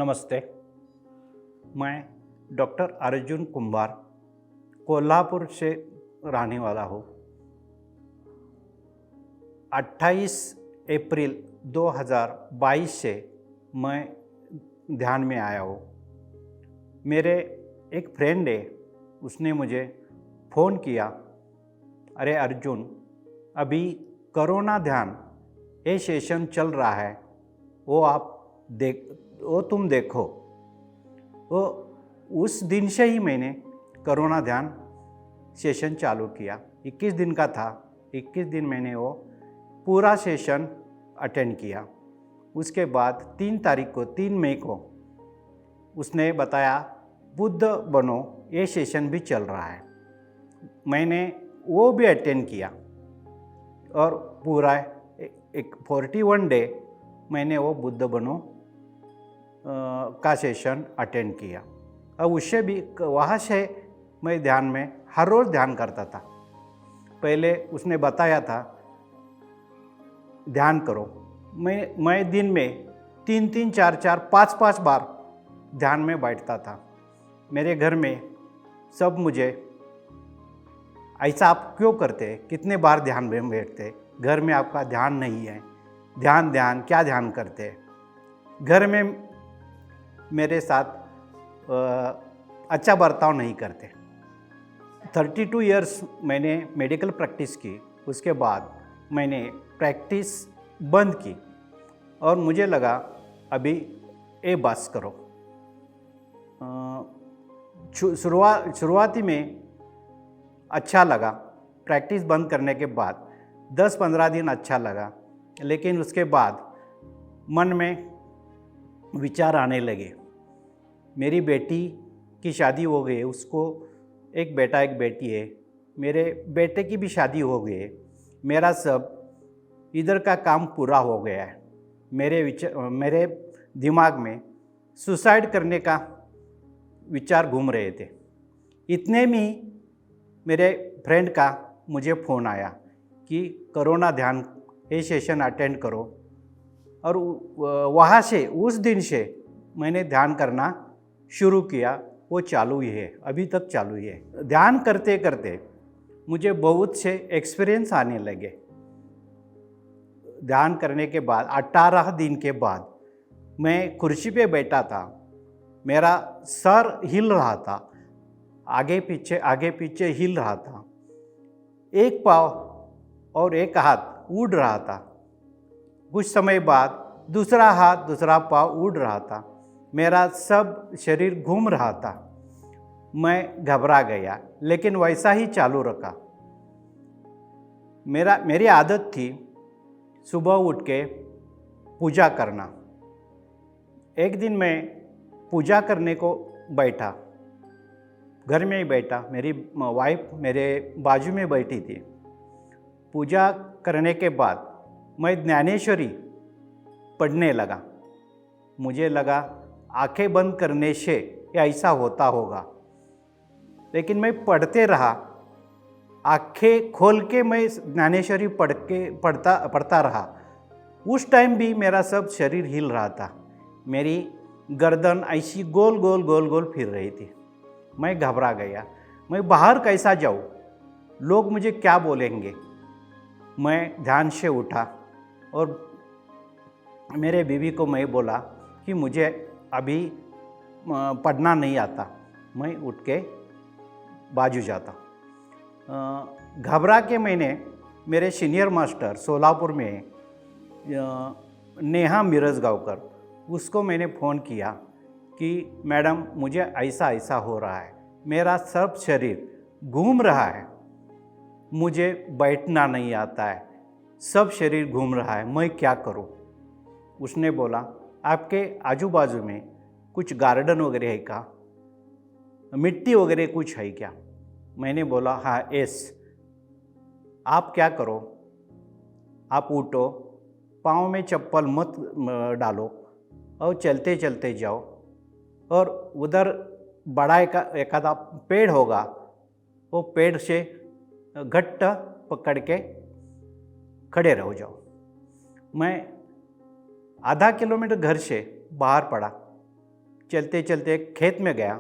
नमस्ते। मैं डॉक्टर अर्जुन कुंभार कोल्हापुर से रहने वाला हूँ। 28 अप्रैल 2022 से मैं ध्यान में आया हूँ। मेरे एक फ्रेंड है, उसने मुझे फ़ोन किया, अरे अर्जुन, अभी कोरोना ध्यान ये सेशन चल रहा है, वो तुम देखो। वो उस दिन से ही मैंने कोरोना ध्यान सेशन चालू किया। 21 दिन का था। 21 दिन मैंने वो पूरा सेशन अटेंड किया। उसके बाद 3 मई को उसने बताया बुद्ध बनो, ये सेशन भी चल रहा है। मैंने वो भी अटेंड किया और पूरा एक 41 डे मैंने वो बुद्ध बनो का सेशन अटेंड किया। अब उससे भी वहाँ से मैं ध्यान में हर रोज़ ध्यान करता था। पहले उसने बताया था ध्यान करो। मैं दिन में 3-3, 4-4, 5-5 बार ध्यान में बैठता था। मेरे घर में सब मुझे ऐसा आप क्यों करते, कितने बार ध्यान में बैठते, घर में आपका ध्यान नहीं है, ध्यान क्या ध्यान करते। घर में मेरे साथ अच्छा बर्ताव नहीं करते। 32 इयर्स मैंने मेडिकल प्रैक्टिस की। उसके बाद मैंने प्रैक्टिस बंद की और मुझे लगा अभी ये बस करो। शुरुआती में अच्छा लगा। प्रैक्टिस बंद करने के बाद 10-15 दिन अच्छा लगा, लेकिन उसके बाद मन में विचार आने लगे। मेरी बेटी की शादी हो गई, उसको एक बेटा एक बेटी है। मेरे बेटे की भी शादी हो गई है। मेरा सब इधर का काम पूरा हो गया है। मेरे दिमाग में सुसाइड करने का विचार घूम रहे थे। इतने में मेरे फ्रेंड का मुझे फ़ोन आया कि कोरोना ध्यान ये सेशन अटेंड करो। और वहाँ से उस दिन से मैंने ध्यान करना शुरू किया। वो चालू ही है, अभी तक चालू ही है। ध्यान करते करते मुझे बहुत से एक्सपीरियंस आने लगे। ध्यान करने के बाद 18 दिन के बाद मैं कुर्सी पे बैठा था। मेरा सर हिल रहा था, आगे पीछे हिल रहा था। एक पाँव और एक हाथ उड़ रहा था। कुछ समय बाद दूसरा हाथ दूसरा पाँव उड़ रहा था। मेरा सब शरीर घूम रहा था। मैं घबरा गया, लेकिन वैसा ही चालू रखा। मेरी आदत थी सुबह उठ के पूजा करना। एक दिन मैं पूजा करने को बैठा, घर में ही बैठा। मेरी वाइफ मेरे बाजू में बैठी थी। पूजा करने के बाद मैं ज्ञानेश्वरी पढ़ने लगा। मुझे लगा आंखें बंद करने से ऐसा होता होगा, लेकिन मैं पढ़ते रहा। आंखें खोल के मैं ज्ञानेश्वरी पढ़ता रहा। उस टाइम भी मेरा सब शरीर हिल रहा था। मेरी गर्दन ऐसी गोल गोल फिर रही थी। मैं घबरा गया। मैं बाहर कैसा जाऊँ, लोग मुझे क्या बोलेंगे। मैं ध्यान से उठा और मेरे बीवी को मैं बोला कि मुझे अभी पढ़ना नहीं आता। मैं उठ के बाजू जाता। घबरा के मैंने मेरे सीनियर मास्टर सोलापुर में नेहा मिरजगांवकर, उसको मैंने फ़ोन किया कि मैडम मुझे ऐसा हो रहा है, मेरा सब शरीर घूम रहा है, मुझे बैठना नहीं आता है, सब शरीर घूम रहा है, मैं क्या करूं। उसने बोला आपके आजू बाजू में कुछ गार्डन वगैरह है क्या, मिट्टी वगैरह कुछ है क्या। मैंने बोला हाँ यस। आप क्या करो, आप उठो, पाँव में चप्पल मत डालो और चलते चलते जाओ, और उधर बड़ा एक आधा पेड़ होगा, वो पेड़ से घट्ट पकड़ के खड़े रहो जाओ। मैं आधा किलोमीटर घर से बाहर पड़ा। चलते चलते खेत में गया।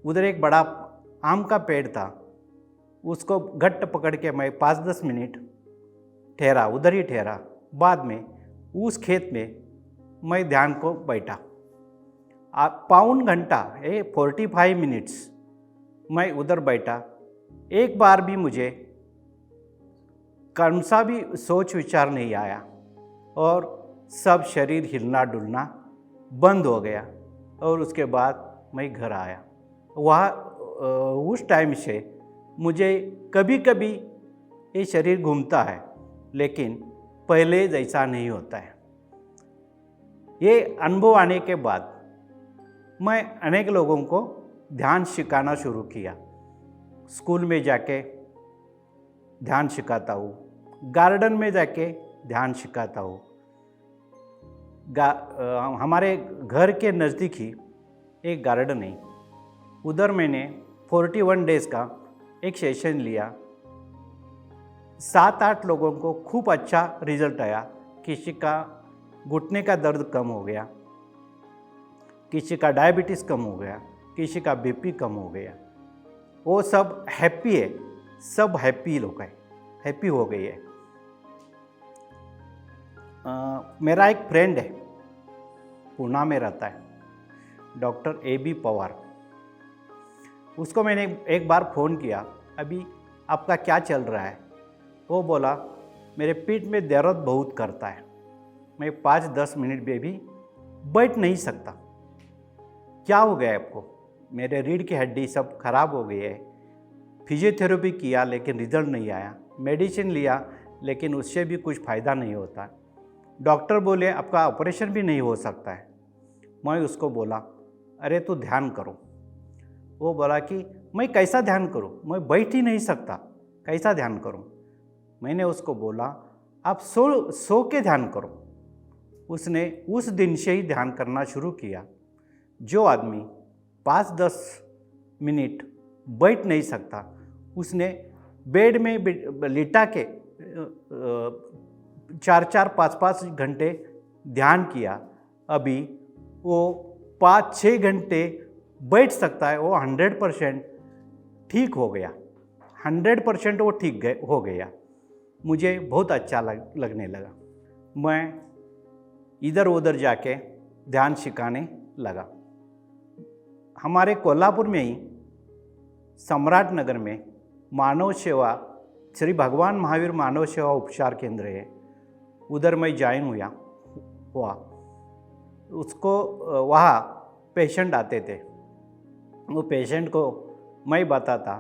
उधर एक बड़ा आम का पेड़ था, उसको घट्ट पकड़ के मैं 5-10 मिनट ठहरा, उधर ही ठहरा। बाद में उस खेत में मैं ध्यान को बैठा। पौन घंटा 45 मिनट्स मैं उधर बैठा। एक बार भी मुझे कौन सा भी सोच विचार नहीं आया और सब शरीर हिलना डुलना बंद हो गया। और उसके बाद मैं घर आया। वहाँ उस टाइम से मुझे कभी कभी ये शरीर घूमता है, लेकिन पहले जैसा नहीं होता है। ये अनुभव आने के बाद मैं अनेक लोगों को ध्यान सिखाना शुरू किया। स्कूल में जाके ध्यान सिखाता हूँ, गार्डन में जाके ध्यान सिखाता हूँ। हमारे घर के नज़दीक ही एक गार्डन है, उधर मैंने 41 डेज़ का एक सेशन लिया। 7-8 लोगों को खूब अच्छा रिजल्ट आया। किसी का घुटने का दर्द कम हो गया, किसी का डायबिटीज़ कम हो गया, किसी का बीपी कम हो गया। वो सब हैप्पी है, सब हैप्पी लोग हैं, हैप्पी हो गई है। मेरा एक फ्रेंड है, पुणे में रहता है, डॉक्टर AB पवार। उसको मैंने एक बार फ़ोन किया, अभी आपका क्या चल रहा है? वो बोला मेरे पीठ में दर्द बहुत करता है, मैं 5-10 मिनट में भी बैठ नहीं सकता। क्या हो गया है आपको? मेरे रीढ़ की हड्डी सब खराब हो गई है। फिजियोथेरेपी किया लेकिन रिजल्ट नहीं आया, मेडिसिन लिया लेकिन उससे भी कुछ फ़ायदा नहीं होता। डॉक्टर बोले आपका ऑपरेशन भी नहीं हो सकता है। मैं उसको बोला अरे तो ध्यान करो। वो बोला कि मैं कैसा ध्यान करूं, मैं बैठ ही नहीं सकता, कैसा ध्यान करूं? मैंने उसको बोला आप सो के ध्यान करो। उसने उस दिन से ही ध्यान करना शुरू किया। जो आदमी 5-10 मिनट बैठ नहीं सकता, उसने बेड में लिटा के 4-4, 5-5 घंटे ध्यान किया। अभी वो 5-6 घंटे बैठ सकता है। वो 100% ठीक हो गया, 100% वो ठीक हो गया। मुझे बहुत अच्छा लगने लगा। मैं इधर उधर जाके ध्यान सिखाने लगा। हमारे कोल्हापुर में ही सम्राट नगर में मानव सेवा, श्री भगवान महावीर मानव सेवा उपचार केंद्र है, उधर मैं ज्वाइन हुआ। उसको वहाँ पेशेंट आते थे, वो पेशेंट को मैं बताता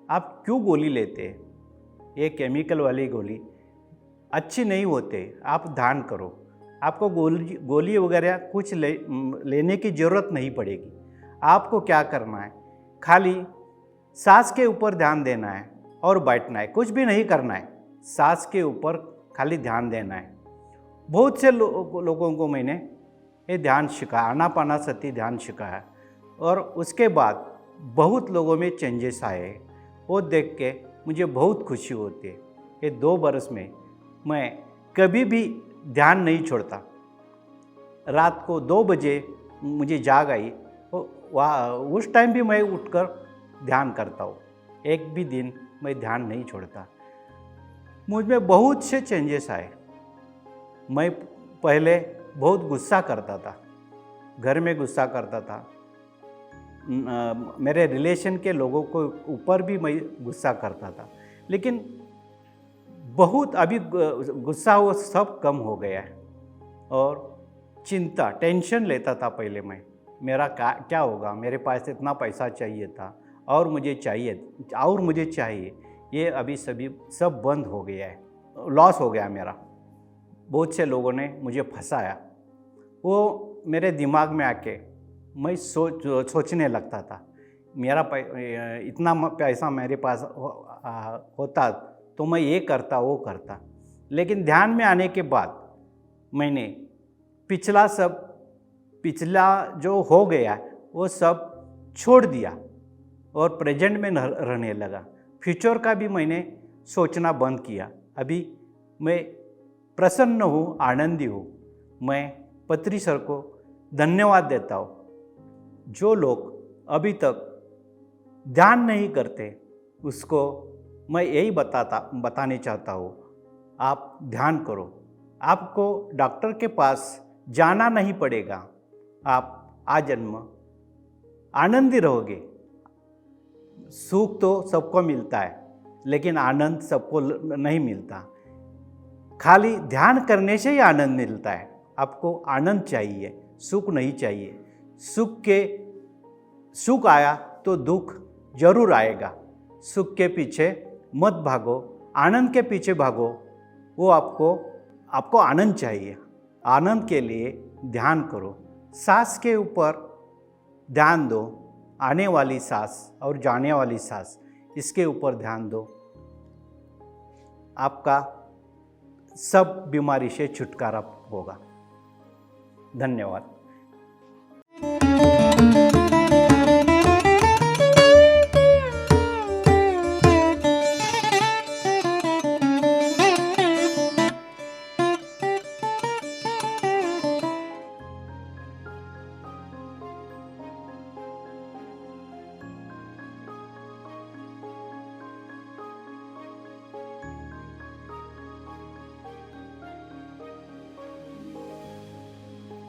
आप क्यों गोली लेते हैं, ये केमिकल वाली गोली अच्छी नहीं होते, आप ध्यान करो, आपको गोली वगैरह कुछ लेने की ज़रूरत नहीं पड़ेगी। आपको क्या करना है, खाली सांस के ऊपर ध्यान देना है और बैठना है, कुछ भी नहीं करना है, सांस के ऊपर खाली ध्यान देना है। बहुत से लोगों को मैंने ये ध्यान सिखाया, आनापानसति ध्यान सिखाया, और उसके बाद बहुत लोगों में चेंजेस आए। वो देख के मुझे बहुत खुशी होती है। ये 2 बरस में मैं कभी भी ध्यान नहीं छोड़ता। रात को 2 बजे मुझे जाग आई, उस टाइम भी मैं उठकर ध्यान करता हूँ। एक भी दिन मैं ध्यान नहीं छोड़ता। मुझ में बहुत से चेंजेस आए। मैं पहले बहुत गुस्सा करता था, घर में गुस्सा करता था, मेरे रिलेशन के लोगों को ऊपर भी मैं गुस्सा करता था, लेकिन बहुत अभी गुस्सा वो सब कम हो गया है। और चिंता, टेंशन लेता था पहले मैं, मेरा क्या होगा, मेरे पास इतना पैसा चाहिए था और मुझे चाहिए, ये अभी सब बंद हो गया है, लॉस हो गया मेरा। बहुत से लोगों ने मुझे फंसाया, वो मेरे दिमाग में आके मैं सोचने लगता था, मेरा इतना पैसा मेरे पास होता तो मैं ये करता वो करता। लेकिन ध्यान में आने के बाद मैंने पिछला जो हो गया वो सब छोड़ दिया और प्रेजेंट में रहने लगा। फ्यूचर का भी मैंने सोचना बंद किया। अभी मैं प्रसन्न हूँ, आनंदी हूँ। मैं पत्री सर को धन्यवाद देता हूँ जो लोग अभी तक ध्यान नहीं करते उसको मैं यही बताने चाहता हूँ, आप ध्यान करो। आपको डॉक्टर के पास जाना नहीं पड़ेगा। आप आजन्म आनंदी रहोगे। सुख तो सबको मिलता है, लेकिन आनंद सबको नहीं मिलता। खाली ध्यान करने से ही आनंद मिलता है। आपको आनंद चाहिए, सुख नहीं चाहिए। सुख आया तो दुख जरूर आएगा। सुख के पीछे मत भागो, आनंद के पीछे भागो। वो आपको आनंद चाहिए। आनंद के लिए ध्यान करो। सांस के ऊपर ध्यान दो, आने वाली सांस और जाने वाली सांस, इसके ऊपर ध्यान दो। आपका सब बीमारी से छुटकारा होगा। धन्यवाद।